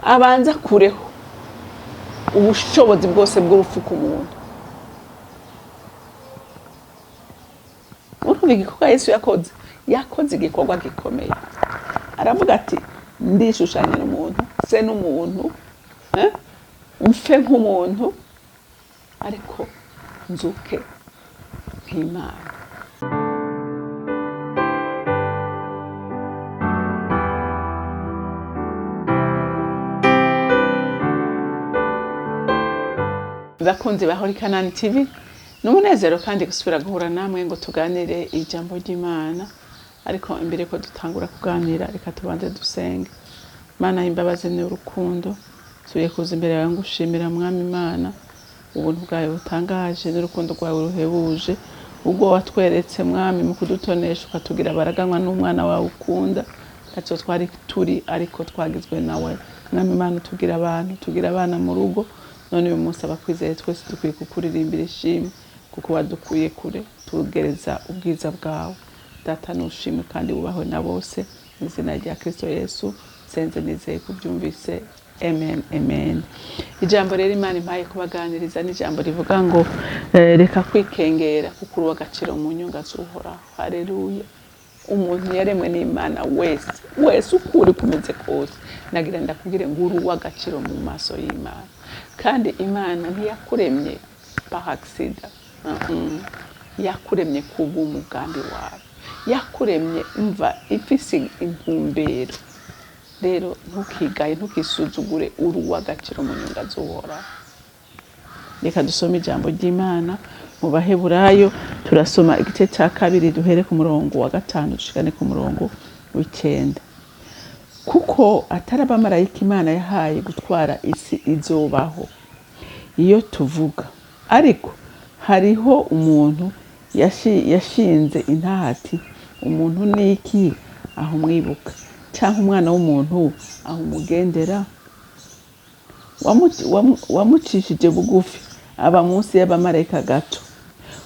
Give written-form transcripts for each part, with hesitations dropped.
abanza kureho ubushobozi bwose bw'urupfu ku muntu. Urumva igikorwa Yesu yakoze igikorwa gikomeye. Aravuga ati ndishushanya n'umuntu, se n'umuntu, mfe nk'umuntu ariko nzuke nk'Imana. Bakunzi ba Holy Canaan TV, n'umunezero kandi gusubira guhura namwe ngo tuganire ijambo ry'Imana. Ariko imbere ko dutangura kuganira, reka tubanze dusenge. Mana y'imbabazi n'urukundo, tuye kuza imbere yawe ngushimira Mwami Imana ubuntu bwawe butangaje n'urukundo rwawe ruhebuje, ubwo watweretse Mwami mu kudutonesha ukatugira abaraganwa n'umwana wawe ukunda. Gatso twari turi ariko twagizwe nawe Mwami Imana, tugira abana mu rugo. None uyu munsi abakwizeye twese dukwiye kukuririmbira ishimwe kuko wadukuye kure tugereza ubwiza bwawe. Data nushimwe kandi wubahwe na bose mu izina rya Kristo Yesu senze nizeye kubyumvise. Amen, amen. Ijambo rero Imana impaye kubaganiriza n'ijambo rivuga ngo reka kwikengera kuko uri uw'agaciro mu nyunga z'Uhoraho. Haleluya. Umuntu yaremwe n'Imana wese ukuri kumeze kose, nagira ndakubwire ngo uri uw'agaciro mu maso y'Imana. Kandi Imana ntiyakuremye par accident. Yakuremye kubw'umugambi wawe. Yakuremye imva ifise intumbero. Rero ntukigaye, ntukisuzugure, uri uw'agaciro mu nyunga z'Uhoraho. Reka dusome ijambo ry'Imana mu Baheburayo, turasoma igice cya 2 duhere ku murongo wa 5 dushikane ku murongo w'9. Kuko atari abamarayika Imana yahaye gutwara isi izobaho iyo tuvuga, ariko hariho umuntu yashinze intahati. Umuntu niki aho mwibuka, cyangwa umwana w'umuntu aho umugendera? Wamucishije bugufi aba munsi y'abamarayika gato,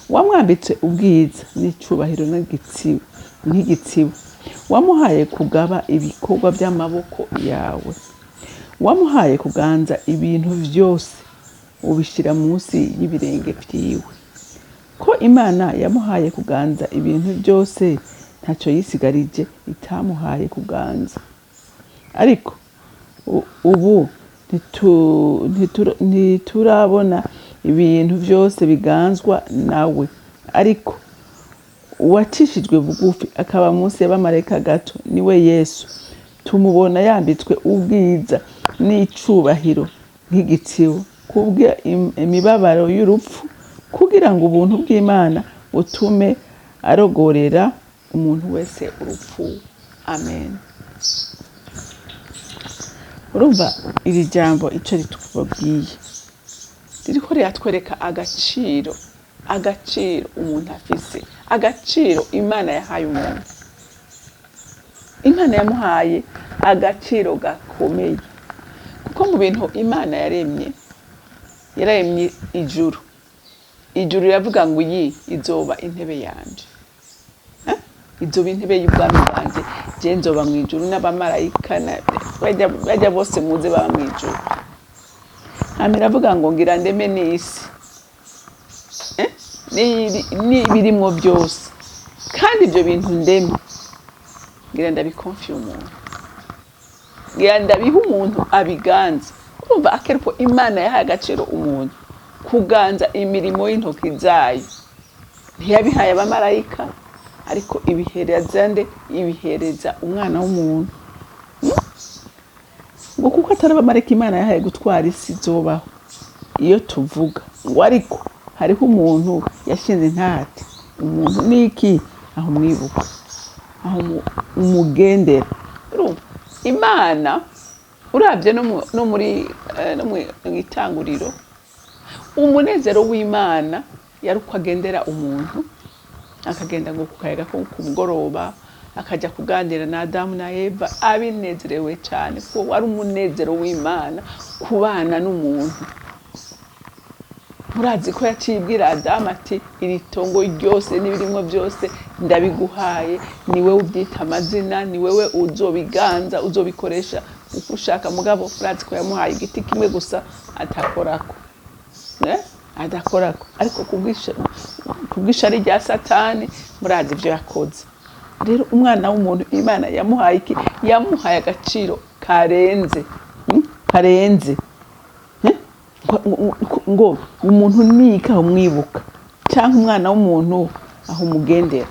wamwambitse ubwiza n'icubahiro nk'igitsibo, wamuhaye kugaba ibikorwa by'amaboko yawe, wamuhaye kuganza ibintu byose, ubishira munsi y'ibirenge byiwe. Ko Imana yamuhaye kuganza ibintu byose, ntacyo yisigarije itamuhaye kuganza. Ariko ubu ntiturabona ibintu byose biganzwa nawe, ariko uwacishijwe bugufi akaba munsi y'abamarayika gato niwe Yesu. Tumubona yambitswe ubwiza n'icubahiro nk'igitsibo kubwa imibabaro y'urupfu, kugira ngo ubuntu bw'Imana butume arogorera umuntu wese urupfu. Amen. Urumva iri jambo ico ritubabwiye ririko riratwereka agaciro umuntu afise, agaciro Imana yahaye umuntu. Imana yamuhaye agaciro gakomeye, kuko mu bintu Imana yaremye ijuru yavuga ngo iyi izoba intebe yanje, izoba intebe y'ubwami bwanjye, je nzoba mu ijuru n'abamarayika bajya bose muze baba mu ijuru. Amiravuga ngo ngira ndeme n'isi n'ibirimwo byose, kandi ibyo bintu ndeme ngira ndabikonfiye umuntu, ngira ndabiha umuntu abiganza. Urumva akeruko Imana yahaye agaciro umuntu kuganza imirimo y'intoki zayo. Ntiyabihaye abamarayika, ariko ibihereza umwana w'umuntu. Ngo kuko atari abamarayika Imana yahaye gutwara isi izobaho iyo tuvuga, ngo ariko hariho umuntu yashinze intahati. Umuntu niki aho mwibuka, aho umugendera. Urumva Imana uravye no muri itanguriro, umunezero w'Imana yari uko agendera umuntu, akagenda ngo kukayaga ko ku mugoroba, akaja kuganira na Adamu na Eva, abinezerewe cyane kuko wari umunezero w'Imana kubana n'umuntu. Murazi ko yacibwira Adamu ati iri tongo ryose n'ibirimwo byose ndabiguhaye, ni wewe ubyita amazina, ni wewe uzobiganza, uzobikoresha uko ushaka mugabo urazi ko yamuhaye igiti kimwe gusa atakorako adakorako ariko kubwishari rya satani murazi ivyo yakoze. Rero umwana w'umuntu Imana yamuhaye iki? Yamuhaye agaciro karenze ngo umuntu nika umwibuka cyangwa umwana w'umuntu aho umugendera.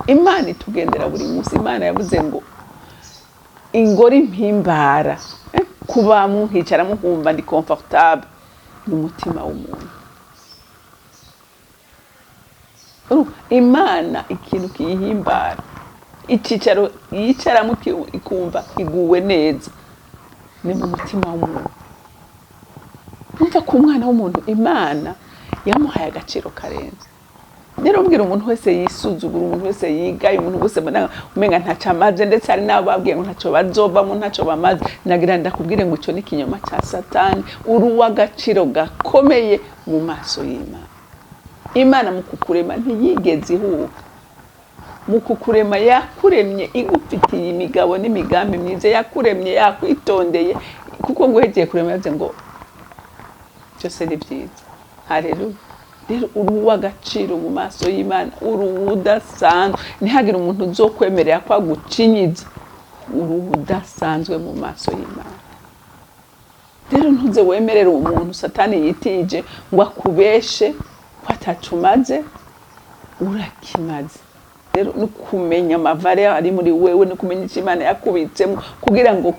Imana itugendera buri munsi. Imana yavuze ngo ingori mpimbara kuba muhicara muhumva ndi comfortable n'umutima w'umuntu. Imana ikintu kiyihimbara icicaro yicaramo ikumva iguwe neza ni mu mutima w'umuntu. Umva ko umwana w'umuntu Imana yamuhaye agaciro karenze. Rero mbwira umuntu wese yisuzugura, umuntu wese yigaye, umuntu wese umenga ntaca amaze, ndetse hari nabo babwiye ngo ntaco bazovamo ntaco bamaze, nagira ndakubwire ngo ico ni kinyoma ca satani. Uruwa agaciro gakomeye mu maso y'Imana. Imana mu kukurema ntiyigeze ihuka. Mu kukurema yakuremye igufitiye imigabo n'imigambi myiza, yakuremye yakwitondeye, kuko ngo hegeye kurema yavuze ngo byose ni byiza. Haleluya. Rero uruwa agaciro mu maso y'Imana, uruwa udasanzwe. Ntihagire umuntu uzokwemerera ko agucinyiza. Uruwa udasanzwe mu maso y'Imana. Rero ntuze wemerera umuntu satani yitije ngo akubeshe ko atacumaze, urakimaze. Rero nukumenya amavare ari muri wewe, nukumenya icyo Imana yakubitsemo kugira ngo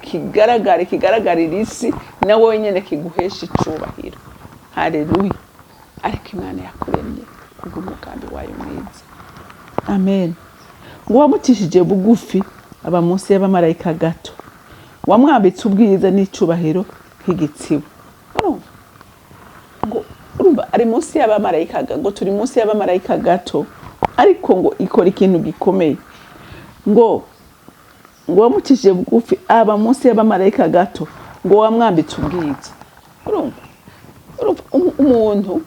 kigaragarire isi nawe nyene kiguhesha icubahiro. Haleluya. Ariko Imana yakuremye kubw'umugambi wayo mwiza. Amen. Ngo wamutishije bugufi aba munsi y'abamarayika gato, wamwambitse ubwiza n'icubahiro nk'igitsibo. Ngo urumva ari munsi y'abamarayika, ngo turi munsi y'abamarayika gato, ariko ngo ikora ikintu gikomeye. Ngo wamutishije bugufi aba munsi y'abamarayika gato, ngo wamwambitse ubwiza. Urumva umuntu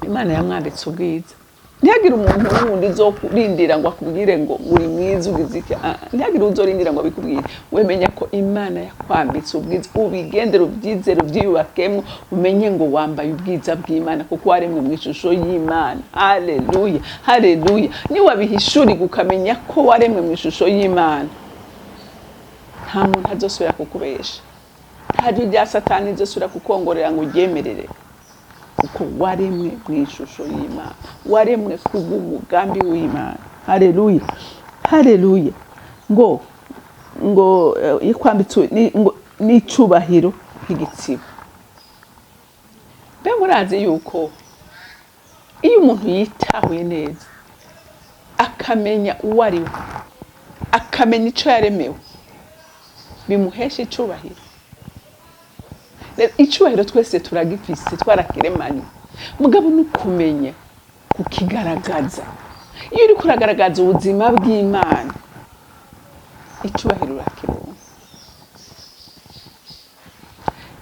Imana yamwambitse ubwiza. Ntihagire umuntu wundi uzokurindira ngo akubwire ngo uri mwiza ugizike. Ntihagire uzorindira ngo abikubwire. Wemenya ko Imana yakwambitse ubwiza, ubigendera ubyizere ubyiyubakemo, umenye ngo wambaye ubwiza bw'Imana kuko waremwe mu ishusho y'Imana. Haleluya. Haleluya. Ni wabihishuri ukamenya ko waremwe mu ishusho y'Imana, nta muntu azosubira kukubesha. Nta rya satani azosubira kukongorera ngo ugemerere, kuko waremwe mu ishusho y'Imana, waremwe kubw'umugambi w'Imana. Haleluya. Haleluya. Ngo ikwambitse n'icubahiro nk'igitsibo. Be murazi yuko iyo umuntu yitahuye neza akamenya uwo ari we, akamenya ico yaremewe, bimuhesha icubahiro. Icubahiro twese turagifise, twarakiremanye. Mugabo nukumenya kukigaragaza. Iyo uri kuragaragaza ubuzima bw'Imana, icubahiro urakironka.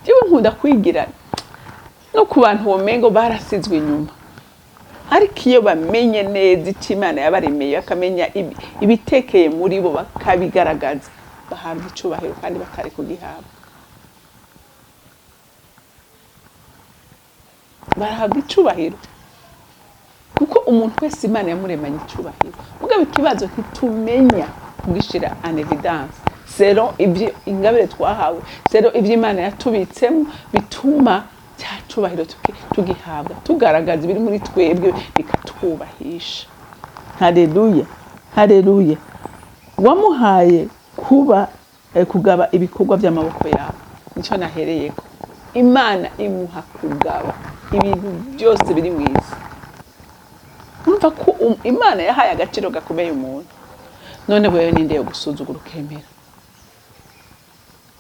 Jewe nkunda kwigira no ku bantu bomengo barasizwe inyuma, ariko iyo bamenye neza icyo Imana yabaremeye, bakamenya ibitekeye muri bo, bakabigaragaza, bahabwa icubahiro kandi batari kugihabwa. Barahabwa icubahiro kuko umuntu wese Imana yamuremanye icubahiro. Mugabo ikibazo ntitumenya kugishira en evidence. Zero ibyo ingabire twahawe, zero ibyo Imana yatubitsemo bituma cyacubahiro tugihabwa, tugaragaza ibiri muri twebwe bikatwubahisha. Haleluya. Haleluya. Wamuhaye kugaba ibikorwa by'amaboko yawe. Nico nahereyeko. Imana imuha kugaba ibintu byose biri mu isi. Urumva ko Imana yahaye agaciro gakomeye umuntu. None wewe ninde yo gusuzugura ukemera?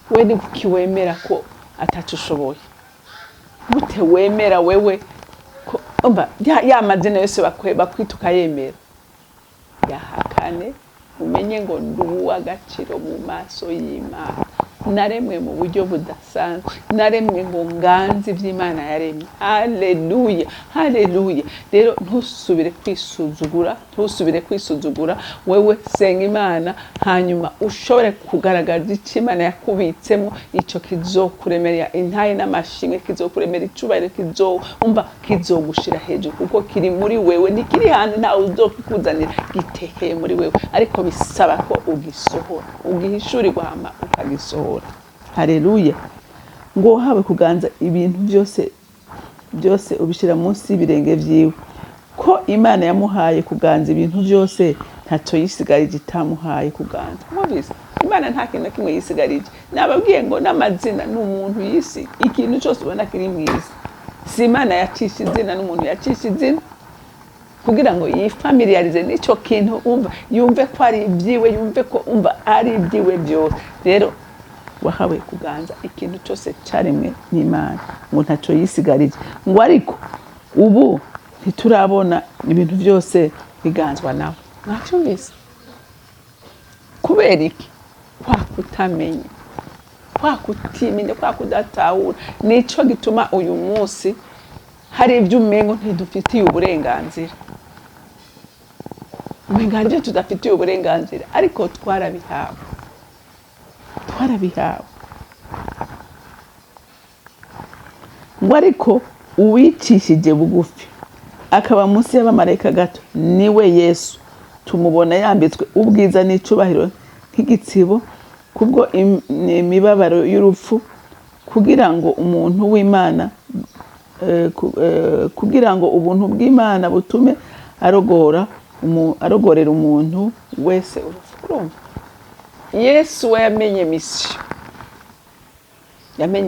We ni kukiwemera ko atacu ushoboye? Gute wemera wewe ko ya mazina yose bakwita ukayemera? Yahakane umenye ngo nduwa agaciro mu maso y'Imana. naremwe mu buryo budasanzwe, naremwe ngo nganze iby'Imana yaremye. Haleluya, haleluya. Rero ntusubire kwisuzugura, wewe senga Imana, hanyuma ushobore kugaragaza icyo Imana yakubitsemo, icyo kizokuremerera intaye n'amashimwe, kizokuremera icubahiro, kizogushira hejuru, kuko kiri muri wewe, ntikiri hanze, ntawe uzokikuzanira, gitekeye muri wewe, ariko bisaba ko ugisohora, ugihishurirwa hama ukagisohora. Haleluya. Ngo hawe kuganza ibintu byose ubishira munsi y'ibirenge vyiwe. Ko Imana yamuhaye kuganza ibintu byose, ntaco yisigarije itamuhaye kuganza. Mwumvise? Imana nta kintu kimwe yisigarije. Nababwiye ngo n'amazina n'umuntu yisi, ikintu cyose ubona kiri mwiza. Si Imana yacisha izina n'umuntu yacisha izina, kugira ngo yifamiliarize n'ico kintu, yumve ko ari ibyiwe, yumve ko ari ibyiwe byose. Rero wahawe kuganza ikintu cyose cyaremwe n'Imana, ngo ntaco yisigarije. Ngo ariko ubu ntiturabona ibintu byose biganzwa nawe. Mwacyumvise? Kubera iki? Kwa kutamenya, kwa kutimenya, kwa kudatahura. Nico gituma uyu munsi hari ibyo umengo ntidufitiye uburenganzira. Umenga tudafitiye uburenganzira, ariko twarabihawe. Ngo ariko uwicishije bugufi akaba munsi y'abamarayika gato, niwe Yesu. Tumubona yambitswe ubwiza n'icubahiro nk'igitsibo kubwo imibabaro y'urupfu, kugira ngo ubuntu bw'Imana butume arogorera umuntu wese urupfu. Urumva? Yesu we yamenye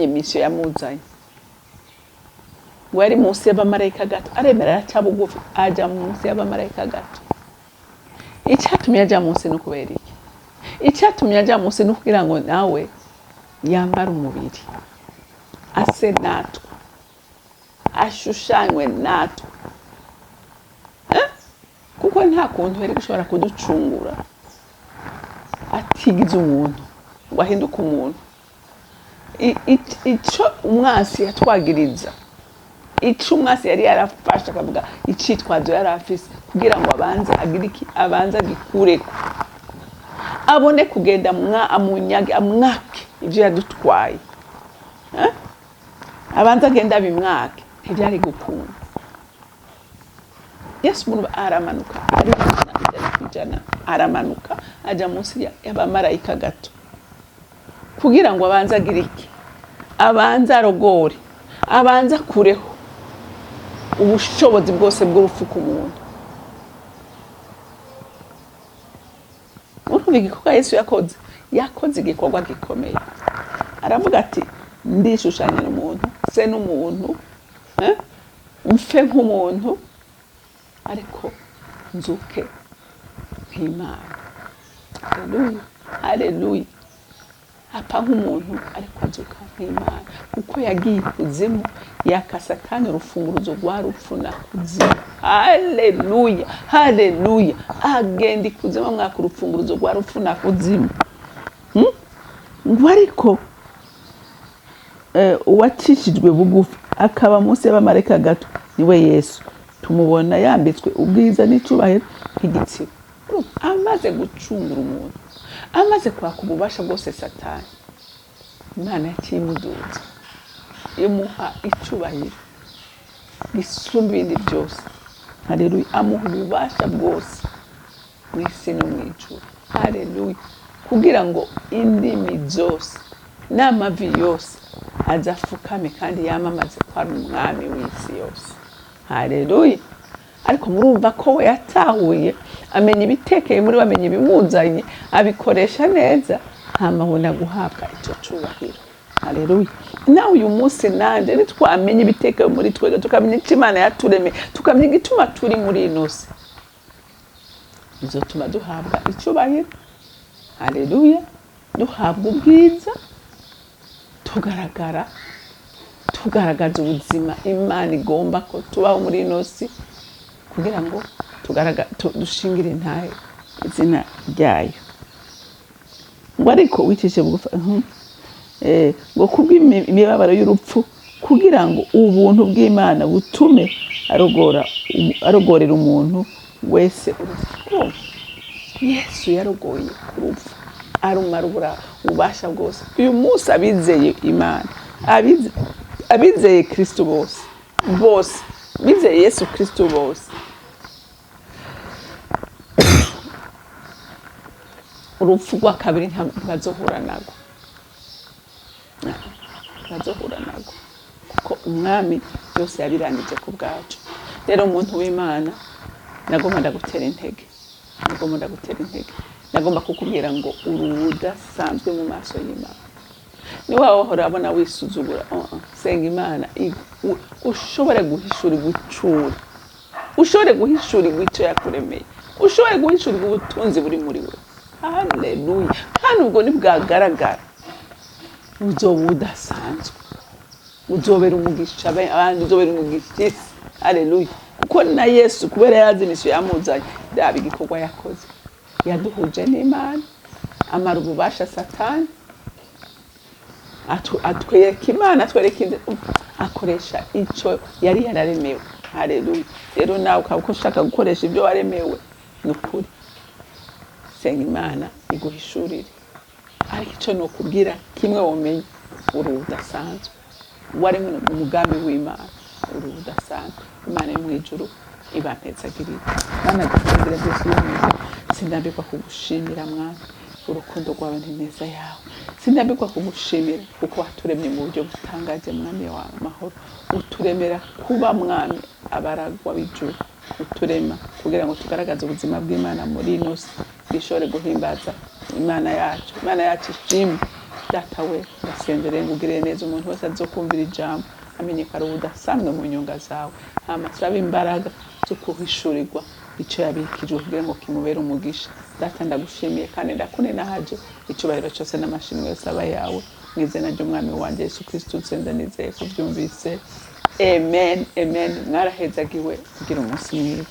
misiyo yamuzanye. Ngo yari munsi y'abamarayika gato, aremera araca bugufi aja munsi y'abamarayika gato. Icyatumye aja munsi no kubera iki? Icyatumye aja munsi no kugira ngo nawe yambara umubiri, ase natwe, ashushanywe natwe. Kuko nta kuntu yari gushobora kuducungura atigize umuntu, ngo ahinduke umuntu. Ico umwasi yatwagiriza, ico umwasi yari yarafashe akavuga icitwazo yari afise, kugira ngo abanza agikureko, abone kugenda amwake ivyo yadutwaye. Abanza agenda bimwake, ntibyari gukunda. Yesu muri aramanuka, aramanuka aja munsi y'abamarayika gato, kugira ngo abanza agirike, abanza arogore, abanza kureho ubushobozi bwose bw'urupfu ku muntu. Urumva igikorwa Yesu yakoze igikorwa gikomeye. Aravuga ati ndishushanya n'umuntu, se n'umuntu, mfe nk'umuntu, ariko nzuke nk'Imana. Haleluya, haleluya. Apa nk'umuntu ariko azuka nk'Imana, kuko yagiye ikuzimu yakasa kandi urufunguruzo rwa rupfu na kuzimu. Haleluya, haleluya. Agenda ikuzimu mwaka urufunguruzo rwa rupfu na kuzimu. Ngo ariko uwacishijwe bugufi akaba munsi y'abamarayika gato, niwe Yesu. Tumubona yambitswe ubwiza n'icubahiro nk'igitsibo. Amaze gucungura umuntu, amaze kwaka ububasha bwose Satani, Imana yakimuduza, imuha icubahiro gisumba ibindi byose. Haleluya. Amuha ububasha bwose mw'isi no mw'ijuru. Haleluya. Kugira ngo indimi zose n'amavi yose azafukame kandi yamamaze ko ari umwami w'isi yose. Haleluya. Ariko murumva ko we yatahuye, amenya ibitekeye muri we, amenya ibimuzanye, abikoresha neza, ntamabona guhabwa icyo cubahiro. Haleluya. Nawe uyu munsi nanje nitwamenya ibitekeye muri twega, tukamenya icyo Imana yaturemeye, tukamenya igituma turi muri ino si, bizotuma duhabwa icubahiro. Haleluya. Duhabwa ubwiza, tugaragaza ubuzima Imana igomba ko tubaho muri ino si, kugira ngo dushingire intahe izina ryayo. Ngo ariko wicishe bugufi, ngo kubw'imibabaro y'urupfu kugira ngo ubuntu bw'Imana butume arogorera umuntu wese urupfu. Yesu yarogoye urupfu arumara ububasha bwose. Uyu munsi abizeye Imana, abizeye Kristo bose bizeye Yesu Kristo bose, urupfu rwa kabiri ntibazohura nago, kuko umwami byose yabirangije ku bwacu. Rero umuntu w'Imana, nagomba ndagutera intege, nagomba kukubwira ngo uri udasanzwe mu maso y'Imana. Ni wahora abona wisuzugura, senga Imana ushobore guhishura igucura, ushobore guhishura icyo yakuremeye, ushobore guhishura ubutunzi buri muri we. Haleluya. Hano ubwo nibwagaragara uzoba udasanzwe, uzobera umugisha abandi, uzobera umugisha isi. Haleluya. Kuko na Yesu kubera yazi imiso yamuzanye, ndaba igikorwa yakoze, yaduhuje n'Imana, amara ububasha Satani, atwereka Imana, atwereka akoresha icyo yari yararemewe. Haleluya. Rero nawe ukaba ushaka gukoresha ibyo waremewe, ni ukuri senga Imana iguhishurire. Ariko icyo ni ukubwira kimwe womenye, uri udasanzwe, waremwe mu mugambi w'Imana, uri udasanzwe. Imana yo mu ijuru ibampezagirire. Mana dukundira byose y'umwiza, sindambikwa kugushimira Mwana, urukundo rwawe n'ineza yawe. Sindambikwa kugushimira kuko waturemye mu buryo butangaje, Mwami w'amahoro. Uturemera kuba Mwami abaragwa b'ijuru, uturema kugira ngo tugaragaze ubuzima bw'Imana muri ino si, bishobore guhimbaza Imana yacu. Imana yacu ishimwe. Data we, ndasengere ngo ugirire neza umuntu wese azokumvira ijambo, amenye ko ari udasanzwe mu nyonga zawe. Amasaba imbaraga zo kuhishurirwa icyo yabikijwe kugira ngo kimubere umugisha. Data ndagushimiye kandi ndakunenahaje, icyubahiro cyose n'amashimwe yose aba yawe, mu izina ry'Umwami wanjye Yesu Kristo nsenze nizeye ko byumvise. Amen, amen. Mwarahezagiwe, kugira umunsi mwiza.